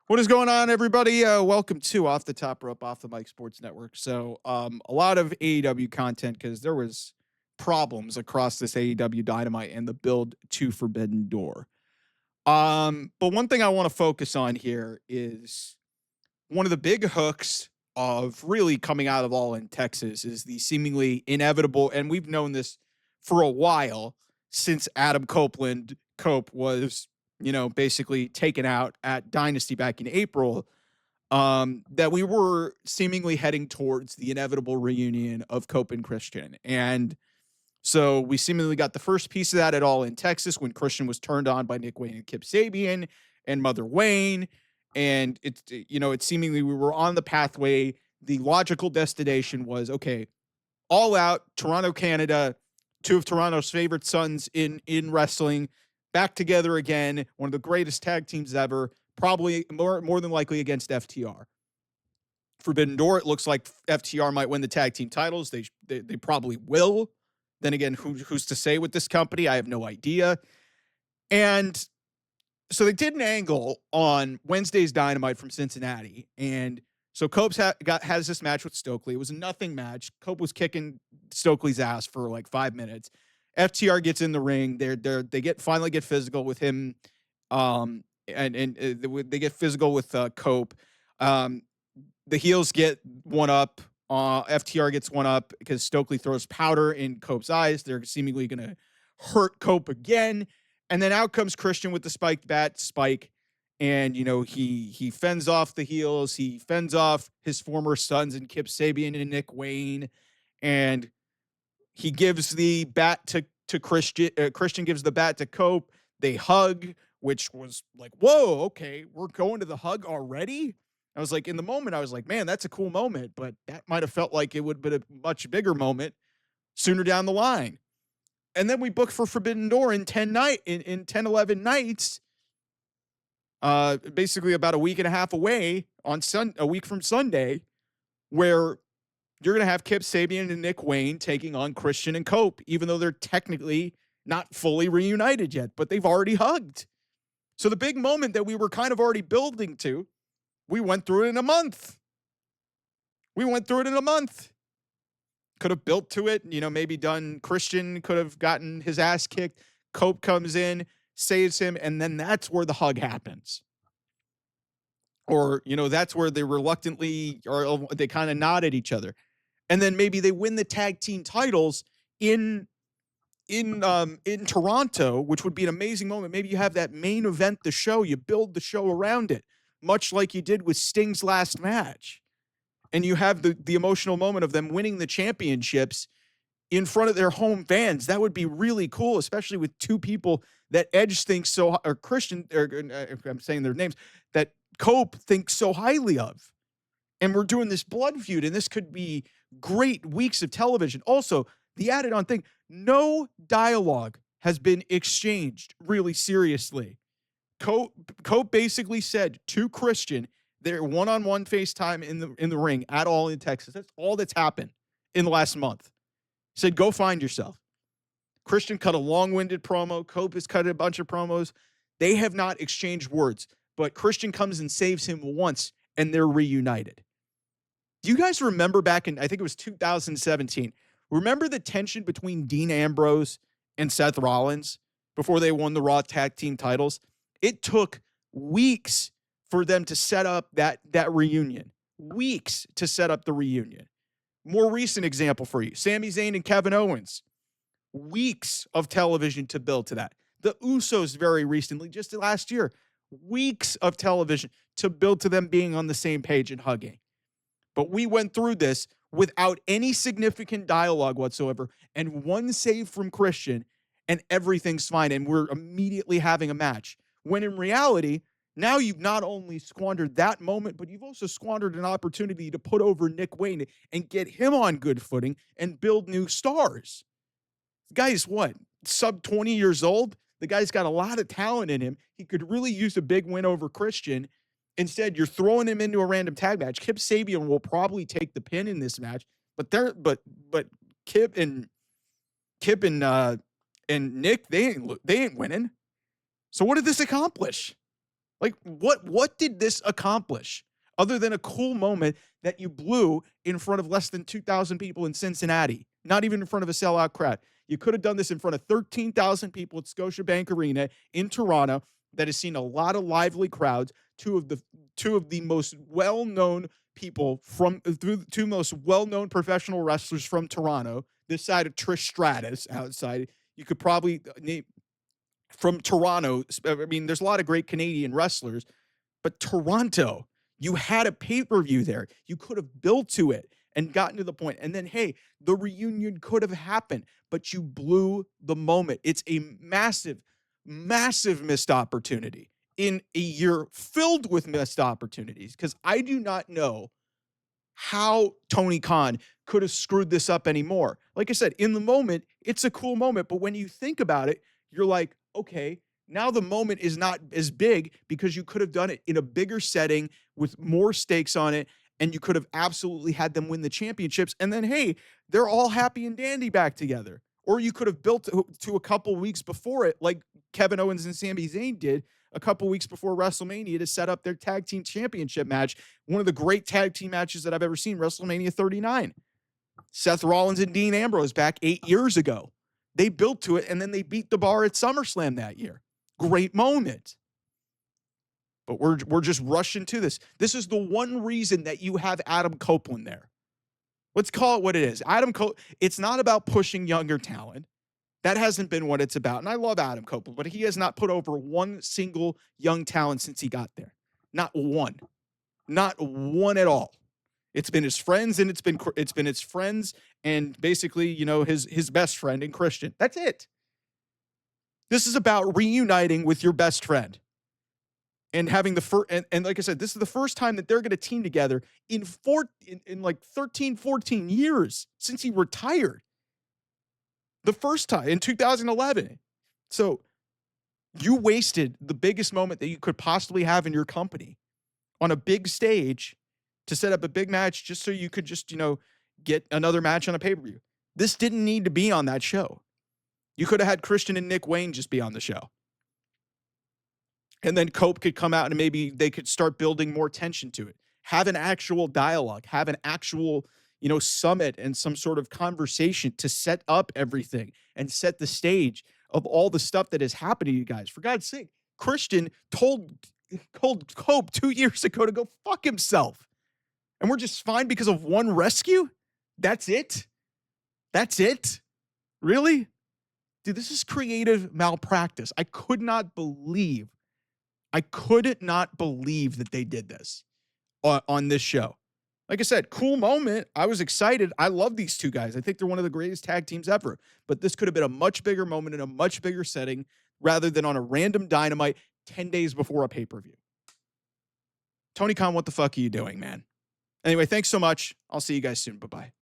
What is going on, everybody? Welcome to Off the Top Rope, Off the Mic Sports Network. So, a lot of AEW content because there was problems across this AEW Dynamite and the build to Forbidden Door. But one thing I want to focus on here is one of the big hooks of really coming out of All in Texas is the seemingly inevitable, and we've known this for a while since Adam Cope was, basically taken out at Dynasty back in April, that we were seemingly heading towards the inevitable reunion of Cope and Christian. And so we seemingly got the first piece of that at All in Texas when Christian was turned on by Nick Wayne and Kip Sabian and Mother Wayne. And it seemingly we were on the pathway. The logical destination was, okay, All Out, Toronto, Canada, two of Toronto's favorite sons in wrestling, back together again, one of the greatest tag teams ever, probably more than likely against FTR. Forbidden Door, it looks like FTR might win the tag team titles. They probably will. Then again, who's to say with this company? I have no idea. And so they did an angle on Wednesday's Dynamite from Cincinnati. And so Cope's has this match with Stokely. It was a nothing match. Cope was kicking Stokely's ass for like 5 minutes. FTR gets in the ring. They finally get physical with him. And they get physical with Cope. The heels get one up. FTR gets one up because Stokely throws powder in Cope's eyes. They're seemingly going to hurt Cope again. And then out comes Christian with the spiked bat, Spike. And, he fends off the heels. He fends off his former sons and Kip Sabian and Nick Wayne. And he gives the bat to Christian. Christian gives the bat to Cope. They hug, which was like, whoa, okay, we're going to the hug already? I was like, in the moment, I was like, man, that's a cool moment. But that might have felt like it would have been a much bigger moment sooner down the line. And then we booked for Forbidden Door in 11 nights, basically about a week and a half away a week from Sunday, where you're going to have Kip Sabian and Nick Wayne taking on Christian and Cope, even though they're technically not fully reunited yet, but they've already hugged. So the big moment that we were kind of already building to, we went through it in a month. Could have built to it, maybe done. Christian could have gotten his ass kicked. Cope comes in, saves him, and then that's where the hug happens. Or, that's where they reluctantly, or they kind of nod at each other. And then maybe they win the tag team titles in Toronto, which would be an amazing moment. Maybe you have that main event, the show, you build the show around it, much like you did with Sting's last match. And you have the emotional moment of them winning the championships in front of their home fans. That would be really cool, especially with two people that Edge thinks so, or Christian, or I'm saying their names, that Cope thinks so highly of. And we're doing this blood feud, and this could be great weeks of television. Also, the added on thing, no dialogue has been exchanged really seriously. Cope basically said to Christian, their one-on-one FaceTime in the ring at All in Texas. That's all that's happened in the last month. He said, go find yourself. Christian cut a long-winded promo. Cope has cut a bunch of promos. They have not exchanged words, but Christian comes and saves him once, and they're reunited. Do you guys remember back in, I think it was 2017, remember the tension between Dean Ambrose and Seth Rollins before they won the Raw Tag Team titles? It took weeks for them to set up that reunion. Weeks to set up the reunion. More recent example for you, Sami Zayn and Kevin Owens. Weeks of television to build to that. The Usos very recently, just last year, weeks of television to build to them being on the same page and hugging. But we went through this without any significant dialogue whatsoever, and one save from Christian, and everything's fine, and we're immediately having a match. When in reality, now you've not only squandered that moment, but you've also squandered an opportunity to put over Nick Wayne and get him on good footing and build new stars. The guy's what? Sub 20 years old? The guy's got a lot of talent in him. He could really use a big win over Christian. Instead, you're throwing him into a random tag match. Kip Sabian will probably take the pin in this match, but Kip and Nick, they ain't winning. So what did this accomplish? Like, what did this accomplish other than a cool moment that you blew in front of less than 2,000 people in Cincinnati? Not even in front of a sellout crowd. You could have done this in front of 13,000 people at Scotiabank Arena in Toronto that has seen a lot of lively crowds. Two of the most well-known people from two most well-known professional wrestlers from Toronto. This side of Trish Stratus, outside. You could probably name from Toronto. I mean, there's a lot of great Canadian wrestlers, but Toronto, you had a pay-per-view there. You could have built to it and gotten to the point. And then, hey, the reunion could have happened, but you blew the moment. It's a massive, massive missed opportunity in a year filled with missed opportunities, because I do not know how Tony Khan could have screwed this up anymore. Like I said, in the moment, it's a cool moment, but when you think about it, you're like, okay, now the moment is not as big because you could have done it in a bigger setting with more stakes on it, and you could have absolutely had them win the championships. And then, hey, they're all happy and dandy back together. Or you could have built to a couple weeks before it, like Kevin Owens and Sami Zayn did a couple weeks before WrestleMania, to set up their tag team championship match. One of the great tag team matches that I've ever seen, WrestleMania 39. Seth Rollins and Dean Ambrose back 8 years ago. They built to it, and then they beat the bar at SummerSlam that year. Great moment. But we're just rushing to this. This is the one reason that you have Adam Copeland there. Let's call it what it is. It's not about pushing younger talent. That hasn't been what it's about. And I love Adam Copeland, but he has not put over one single young talent since he got there. Not one. Not one at all. It's been his friends, and it's been his friends, and basically, his best friend in Christian. That's it. This is about reuniting with your best friend and having the first, and like I said, this is the first time that they're going to team together in like 13, 14 years since he retired. The first time in 2011. So you wasted the biggest moment that you could possibly have in your company on a big stage to set up a big match just so you could just, get another match on a pay-per-view. This didn't need to be on that show. You could have had Christian and Nick Wayne just be on the show. And then Cope could come out and maybe they could start building more tension to it. Have an actual dialogue, have an actual, summit and some sort of conversation to set up everything and set the stage of all the stuff that has happened to you guys. For God's sake, Christian told Cope 2 years ago to go fuck himself. And we're just fine because of one rescue? That's it? That's it? Really? Dude, this is creative malpractice. I could not believe that they did this on this show. Like I said, cool moment. I was excited. I love these two guys. I think they're one of the greatest tag teams ever. But this could have been a much bigger moment in a much bigger setting rather than on a random Dynamite 10 days before a pay-per-view. Tony Khan, what the fuck are you doing, man? Anyway, thanks so much. I'll see you guys soon. Bye-bye.